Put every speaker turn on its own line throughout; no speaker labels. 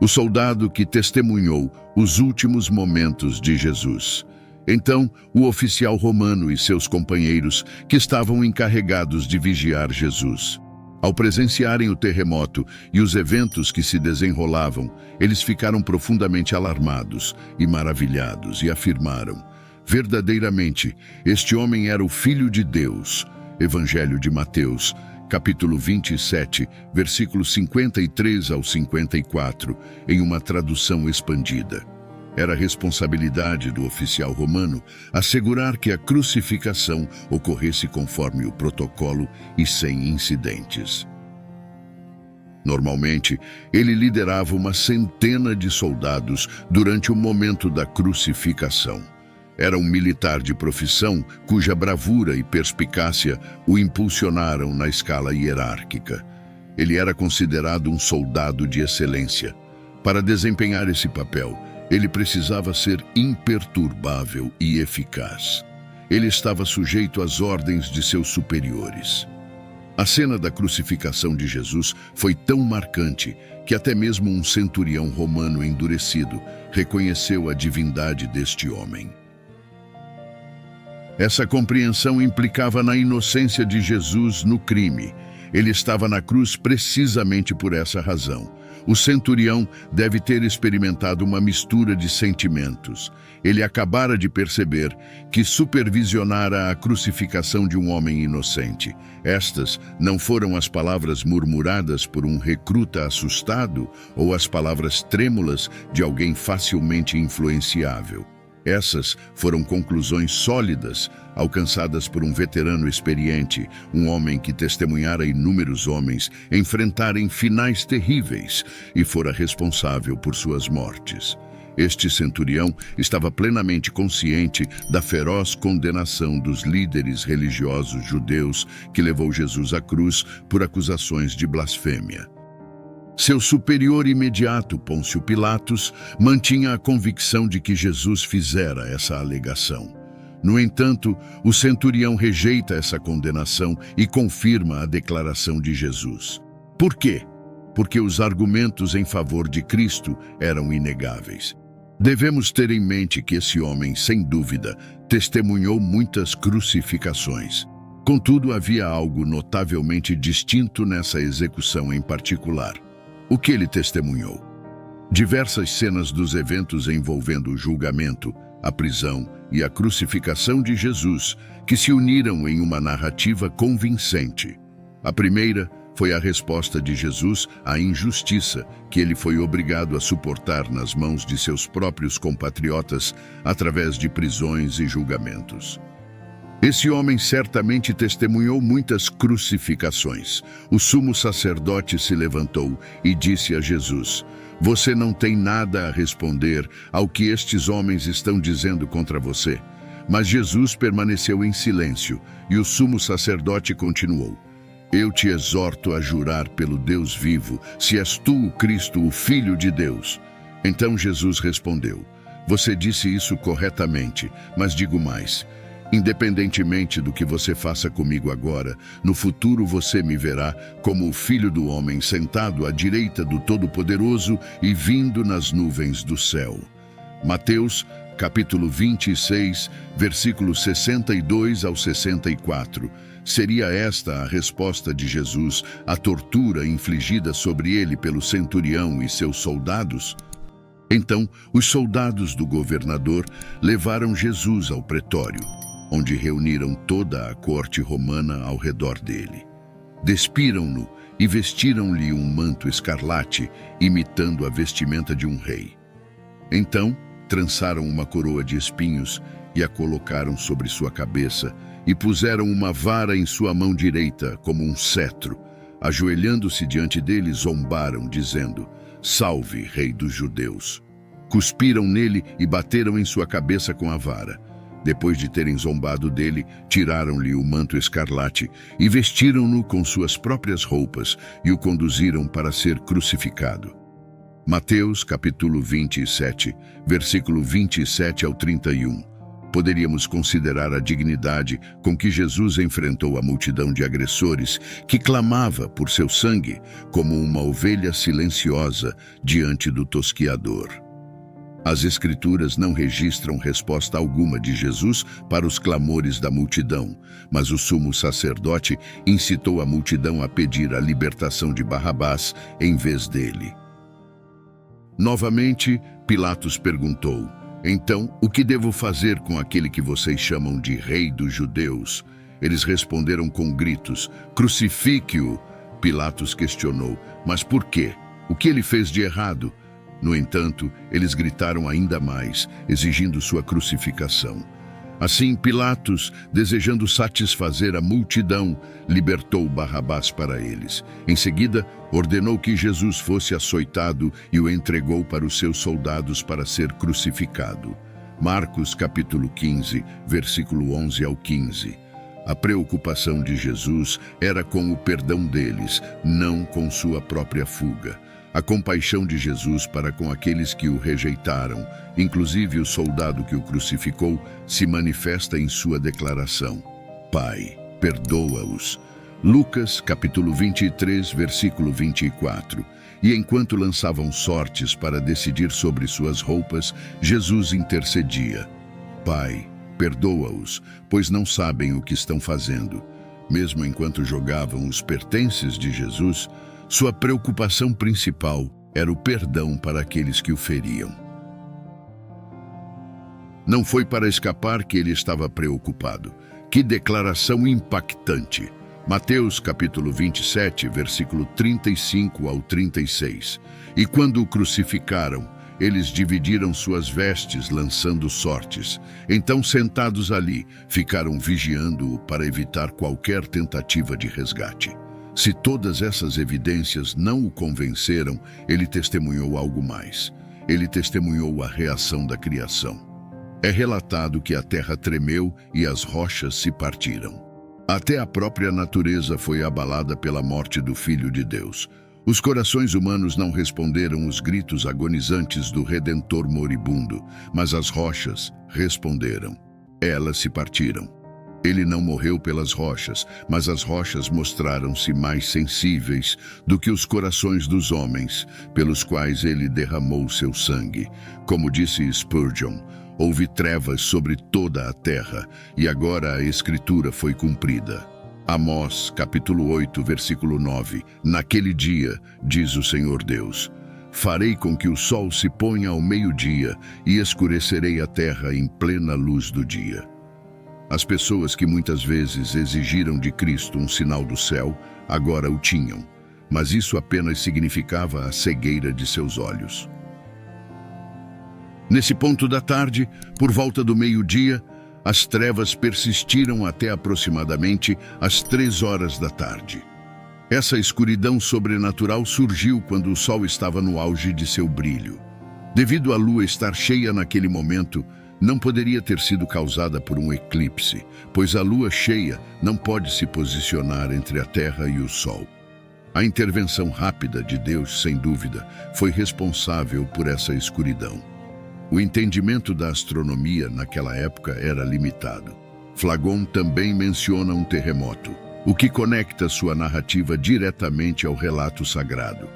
o soldado que testemunhou os últimos momentos de Jesus. Então, o oficial romano e seus companheiros, que estavam encarregados de vigiar Jesus. Ao presenciarem o terremoto e os eventos que se desenrolavam, eles ficaram profundamente alarmados e maravilhados e afirmaram: verdadeiramente, este homem era o Filho de Deus. Evangelho de Mateus, capítulo 27, versículos 53 ao 54, em uma tradução expandida. Era responsabilidade do oficial romano assegurar que a crucificação ocorresse conforme o protocolo e sem incidentes. Normalmente, ele liderava uma centena de soldados durante o momento da crucificação. Era um militar de profissão cuja bravura e perspicácia o impulsionaram na escala hierárquica. Ele era considerado um soldado de excelência. Para desempenhar esse papel, ele precisava ser imperturbável e eficaz. Ele estava sujeito às ordens de seus superiores. A cena da crucificação de Jesus foi tão marcante que até mesmo um centurião romano endurecido reconheceu a divindade deste homem. Essa compreensão implicava na inocência de Jesus no crime. Ele estava na cruz precisamente por essa razão. O centurião deve ter experimentado uma mistura de sentimentos. Ele acabara de perceber que supervisionara a crucificação de um homem inocente. Estas não foram as palavras murmuradas por um recruta assustado ou as palavras trêmulas de alguém facilmente influenciável. Essas foram conclusões sólidas, alcançadas por um veterano experiente, um homem que testemunhara inúmeros homens enfrentarem finais terríveis e fora responsável por suas mortes. Este centurião estava plenamente consciente da feroz condenação dos líderes religiosos judeus que levou Jesus à cruz por acusações de blasfêmia. Seu superior imediato, Pôncio Pilatos, mantinha a convicção de que Jesus fizera essa alegação. No entanto, o centurião rejeita essa condenação e confirma a declaração de Jesus. Por quê? Porque os argumentos em favor de Cristo eram inegáveis. Devemos ter em mente que esse homem, sem dúvida, testemunhou muitas crucificações. Contudo, havia algo notavelmente distinto nessa execução em particular. O que ele testemunhou? Diversas cenas dos eventos envolvendo o julgamento, a prisão e a crucificação de Jesus, que se uniram em uma narrativa convincente. A primeira foi a resposta de Jesus à injustiça que ele foi obrigado a suportar nas mãos de seus próprios compatriotas através de prisões e julgamentos. Esse homem certamente testemunhou muitas crucificações. O sumo sacerdote se levantou e disse a Jesus: "Você não tem nada a responder ao que estes homens estão dizendo contra você." Mas Jesus permaneceu em silêncio e o sumo sacerdote continuou: "Eu te exorto a jurar pelo Deus vivo, se és tu o Cristo, o Filho de Deus." Então Jesus respondeu: "Você disse isso corretamente, mas digo mais. Independentemente do que você faça comigo agora, no futuro você me verá como o Filho do Homem sentado à direita do Todo-Poderoso e vindo nas nuvens do céu." Mateus, capítulo 26, versículos 62 ao 64. Seria esta a resposta de Jesus à tortura infligida sobre ele pelo centurião e seus soldados? Então, os soldados do governador levaram Jesus ao pretório, onde reuniram toda a corte romana ao redor dele. Despiram-no e vestiram-lhe um manto escarlate, imitando a vestimenta de um rei. Então, trançaram uma coroa de espinhos e a colocaram sobre sua cabeça, e puseram uma vara em sua mão direita, como um cetro. Ajoelhando-se diante dele, zombaram, dizendo: "Salve, Rei dos Judeus!" Cuspiram nele e bateram em sua cabeça com a vara. Depois de terem zombado dele, tiraram-lhe o manto escarlate e vestiram-no com suas próprias roupas e o conduziram para ser crucificado. Mateus, capítulo 27, versículo 27 ao 31. Poderíamos considerar a dignidade com que Jesus enfrentou a multidão de agressores que clamava por seu sangue como uma ovelha silenciosa diante do tosquiador. As Escrituras não registram resposta alguma de Jesus para os clamores da multidão, mas o sumo sacerdote incitou a multidão a pedir a libertação de Barrabás em vez dele. Novamente, Pilatos perguntou: "Então, o que devo fazer com aquele que vocês chamam de Rei dos Judeus?" Eles responderam com gritos: "Crucifique-o!" Pilatos questionou: "Mas por quê? O que ele fez de errado?" No entanto, eles gritaram ainda mais, exigindo sua crucificação. Assim, Pilatos, desejando satisfazer a multidão, libertou Barrabás para eles. Em seguida, ordenou que Jesus fosse açoitado e o entregou para os seus soldados para ser crucificado. Marcos capítulo 15, versículo 11 ao 15. A preocupação de Jesus era com o perdão deles, não com sua própria fuga. A compaixão de Jesus para com aqueles que o rejeitaram, inclusive o soldado que o crucificou, se manifesta em sua declaração: "Pai, perdoa-os." Lucas, capítulo 23, versículo 24. E enquanto lançavam sortes para decidir sobre suas roupas, Jesus intercedia: "Pai, perdoa-os, pois não sabem o que estão fazendo." Mesmo enquanto jogavam os pertences de Jesus, sua preocupação principal era o perdão para aqueles que o feriam. Não foi para escapar que ele estava preocupado. Que declaração impactante! Mateus capítulo 27, versículo 35 ao 36. E quando o crucificaram, eles dividiram suas vestes, lançando sortes. Então, sentados ali, ficaram vigiando-o para evitar qualquer tentativa de resgate. Se todas essas evidências não o convenceram, ele testemunhou algo mais. Ele testemunhou a reação da criação. É relatado que a terra tremeu e as rochas se partiram. Até a própria natureza foi abalada pela morte do Filho de Deus. Os corações humanos não responderam os gritos agonizantes do Redentor moribundo, mas as rochas responderam. Elas se partiram. Ele não morreu pelas rochas, mas as rochas mostraram-se mais sensíveis do que os corações dos homens, pelos quais ele derramou seu sangue. Como disse Spurgeon, houve trevas sobre toda a terra, e agora a Escritura foi cumprida. Amós, capítulo 8, versículo 9. Naquele dia, diz o Senhor Deus, farei com que o sol se ponha ao meio-dia e escurecerei a terra em plena luz do dia. As pessoas que muitas vezes exigiram de Cristo um sinal do céu, agora o tinham, mas isso apenas significava a cegueira de seus olhos. Nesse ponto da tarde, por volta do meio-dia, as trevas persistiram até aproximadamente às 3 horas da tarde. Essa escuridão sobrenatural surgiu quando o sol estava no auge de seu brilho. Devido à lua estar cheia naquele momento, não poderia ter sido causada por um eclipse, pois a lua cheia não pode se posicionar entre a terra e o sol. A intervenção rápida de Deus, sem dúvida, foi responsável por essa escuridão. O entendimento da astronomia naquela época era limitado. Flagon também menciona um terremoto, o que conecta sua narrativa diretamente ao relato sagrado.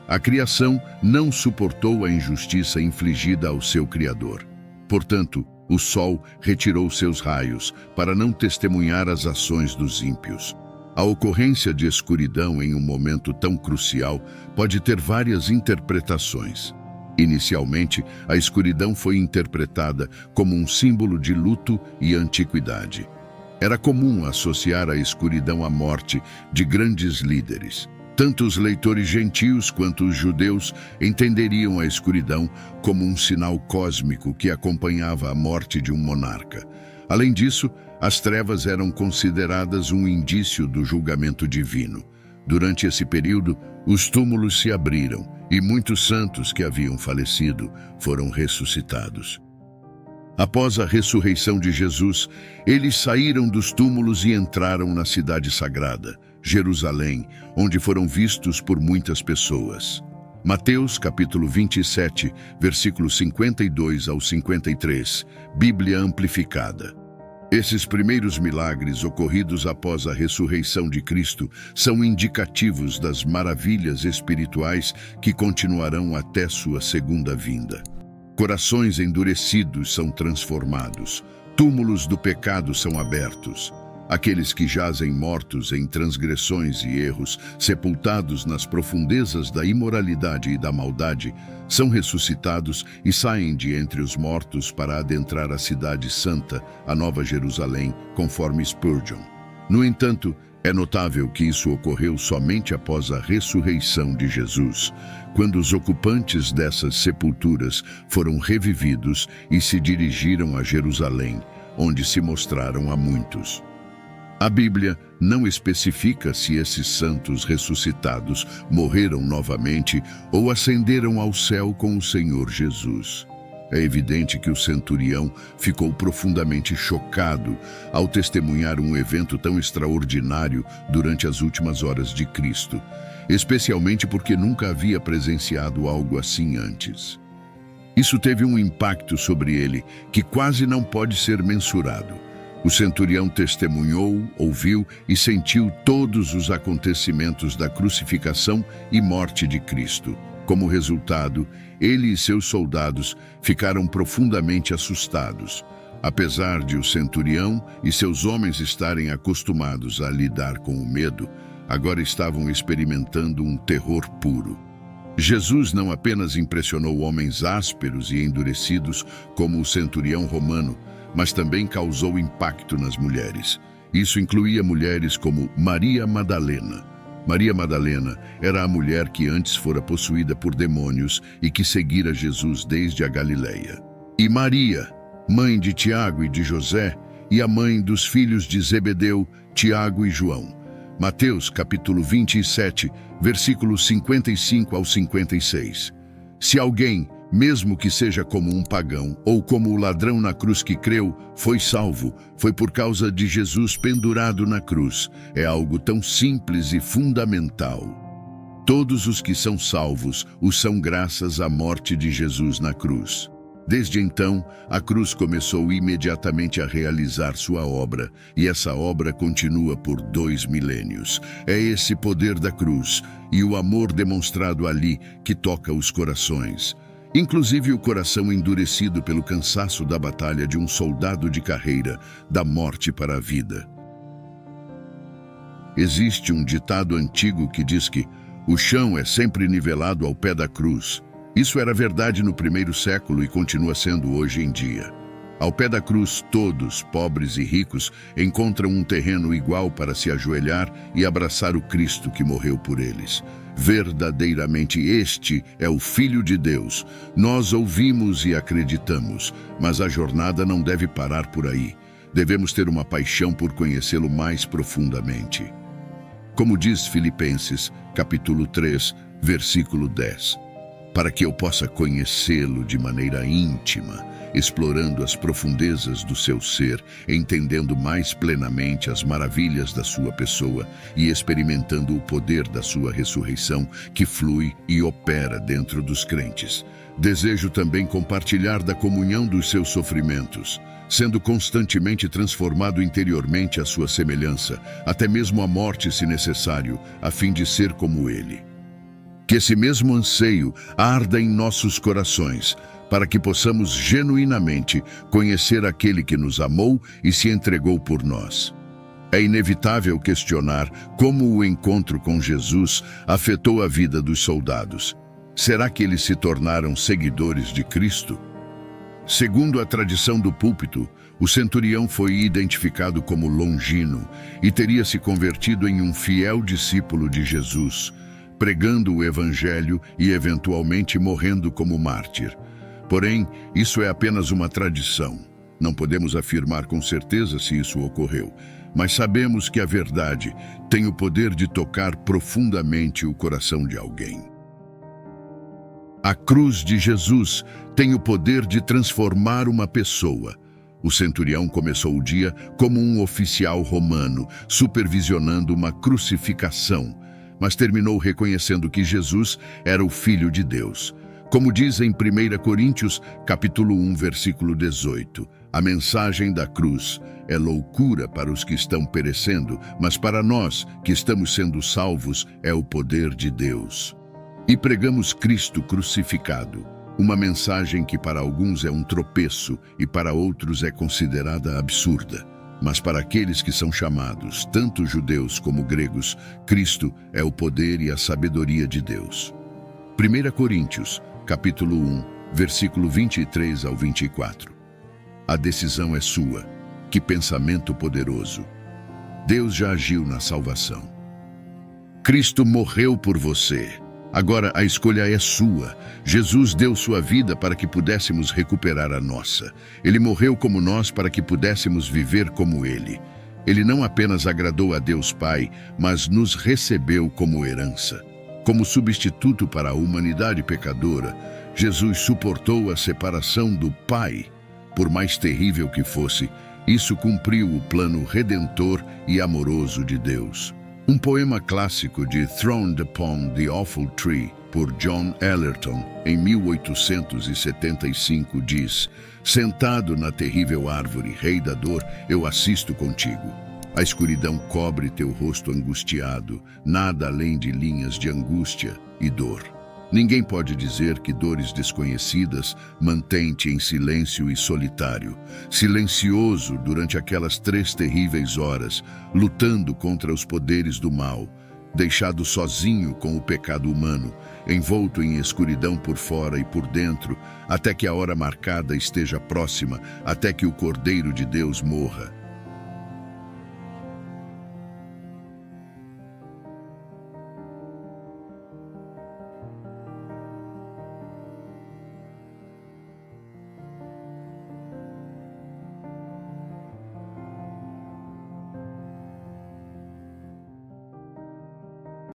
A criação não suportou a injustiça infligida ao seu Criador. Portanto, o sol retirou seus raios para não testemunhar as ações dos ímpios. A ocorrência de escuridão em um momento tão crucial pode ter várias interpretações. Inicialmente, a escuridão foi interpretada como um símbolo de luto e antiguidade. Era comum associar a escuridão à morte de grandes líderes. Tanto os leitores gentios quanto os judeus entenderiam a escuridão como um sinal cósmico que acompanhava a morte de um monarca. Além disso, as trevas eram consideradas um indício do julgamento divino. Durante esse período, os túmulos se abriram e muitos santos que haviam falecido foram ressuscitados. Após a ressurreição de Jesus, eles saíram dos túmulos e entraram na cidade sagrada, Jerusalém, onde foram vistos por muitas pessoas. Mateus capítulo 27, versículos 52 ao 53, Bíblia Amplificada. Esses primeiros milagres ocorridos após a ressurreição de Cristo são indicativos das maravilhas espirituais que continuarão até sua segunda vinda. Corações endurecidos são transformados, túmulos do pecado são abertos. Aqueles que jazem mortos em transgressões e erros, sepultados nas profundezas da imoralidade e da maldade, são ressuscitados e saem de entre os mortos para adentrar a cidade santa, a Nova Jerusalém, conforme Spurgeon. No entanto, é notável que isso ocorreu somente após a ressurreição de Jesus, quando os ocupantes dessas sepulturas foram revividos e se dirigiram a Jerusalém, onde se mostraram a muitos. A Bíblia não especifica se esses santos ressuscitados morreram novamente ou ascenderam ao céu com o Senhor Jesus. É evidente que o centurião ficou profundamente chocado ao testemunhar um evento tão extraordinário durante as últimas horas de Cristo, especialmente porque nunca havia presenciado algo assim antes. Isso teve um impacto sobre ele que quase não pode ser mensurado. O centurião testemunhou, ouviu e sentiu todos os acontecimentos da crucificação e morte de Cristo. Como resultado, ele e seus soldados ficaram profundamente assustados. Apesar de o centurião e seus homens estarem acostumados a lidar com o medo, agora estavam experimentando um terror puro. Jesus não apenas impressionou homens ásperos e endurecidos como o centurião romano, mas também causou impacto nas mulheres. Isso incluía mulheres como Maria Madalena. Maria Madalena era a mulher que antes fora possuída por demônios e que seguira Jesus desde a Galileia. E Maria, mãe de Tiago e de José, e a mãe dos filhos de Zebedeu, Tiago e João. Mateus capítulo 27, versículos 55 ao 56. Se alguém, mesmo que seja como um pagão ou como o ladrão na cruz que creu, foi salvo, foi por causa de Jesus pendurado na cruz. É algo tão simples e fundamental. Todos os que são salvos o são graças à morte de Jesus na cruz. Desde então, a cruz começou imediatamente a realizar sua obra, e essa obra continua por 2 milênios. É esse poder da cruz e o amor demonstrado ali que toca os corações. Inclusive o coração endurecido pelo cansaço da batalha de um soldado de carreira, da morte para a vida. Existe um ditado antigo que diz que o chão é sempre nivelado ao pé da cruz. Isso era verdade no primeiro século e continua sendo hoje em dia. Ao pé da cruz, todos, pobres e ricos, encontram um terreno igual para se ajoelhar e abraçar o Cristo que morreu por eles. Verdadeiramente este é o Filho de Deus. Nós ouvimos e acreditamos, mas a jornada não deve parar por aí. Devemos ter uma paixão por conhecê-lo mais profundamente. Como diz Filipenses, capítulo 3, versículo 10. Para que eu possa conhecê-lo de maneira íntima, explorando as profundezas do seu ser, entendendo mais plenamente as maravilhas da sua pessoa e experimentando o poder da sua ressurreição que flui e opera dentro dos crentes. Desejo também compartilhar da comunhão dos seus sofrimentos, sendo constantemente transformado interiormente à sua semelhança, até mesmo a morte se necessário, a fim de ser como ele. Que esse mesmo anseio arda em nossos corações, para que possamos genuinamente conhecer aquele que nos amou e se entregou por nós. É inevitável questionar como o encontro com Jesus afetou a vida dos soldados. Será que eles se tornaram seguidores de Cristo? Segundo a tradição do púlpito, o centurião foi identificado como Longino e teria se convertido em um fiel discípulo de Jesus, pregando o Evangelho e eventualmente morrendo como mártir. Porém, isso é apenas uma tradição. Não podemos afirmar com certeza se isso ocorreu, mas sabemos que a verdade tem o poder de tocar profundamente o coração de alguém. A cruz de Jesus tem o poder de transformar uma pessoa. O centurião começou o dia como um oficial romano, supervisionando uma crucificação. mas terminou reconhecendo que Jesus era o Filho de Deus. Como diz em 1 Coríntios, capítulo 1, versículo 18, a mensagem da cruz é loucura para os que estão perecendo, mas para nós, que estamos sendo salvos, é o poder de Deus. E pregamos Cristo crucificado, uma mensagem que para alguns é um tropeço e para outros é considerada absurda. Mas para aqueles que são chamados, tanto judeus como gregos, Cristo é o poder e a sabedoria de Deus. 1 Coríntios, capítulo 1, versículo 23 ao 24. A decisão é sua. Que pensamento poderoso! Deus já agiu na salvação. Cristo morreu por você. Agora a escolha é sua. Jesus deu sua vida para que pudéssemos recuperar a nossa. Ele morreu como nós para que pudéssemos viver como Ele. Ele não apenas agradou a Deus Pai, mas nos recebeu como herança. Como substituto para a humanidade pecadora, Jesus suportou a separação do Pai. Por mais terrível que fosse, isso cumpriu o plano redentor e amoroso de Deus. Um poema clássico de Throned Upon the Awful Tree, por John Ellerton, em 1875, diz: Sentado na terrível árvore, rei da dor, eu assisto contigo. A escuridão cobre teu rosto angustiado, nada além de linhas de angústia e dor. Ninguém pode dizer que dores desconhecidas mantêm-te em silêncio e solitário, silencioso durante aquelas 3 terríveis horas, lutando contra os poderes do mal, deixado sozinho com o pecado humano, envolto em escuridão por fora e por dentro, até que a hora marcada esteja próxima, até que o Cordeiro de Deus morra.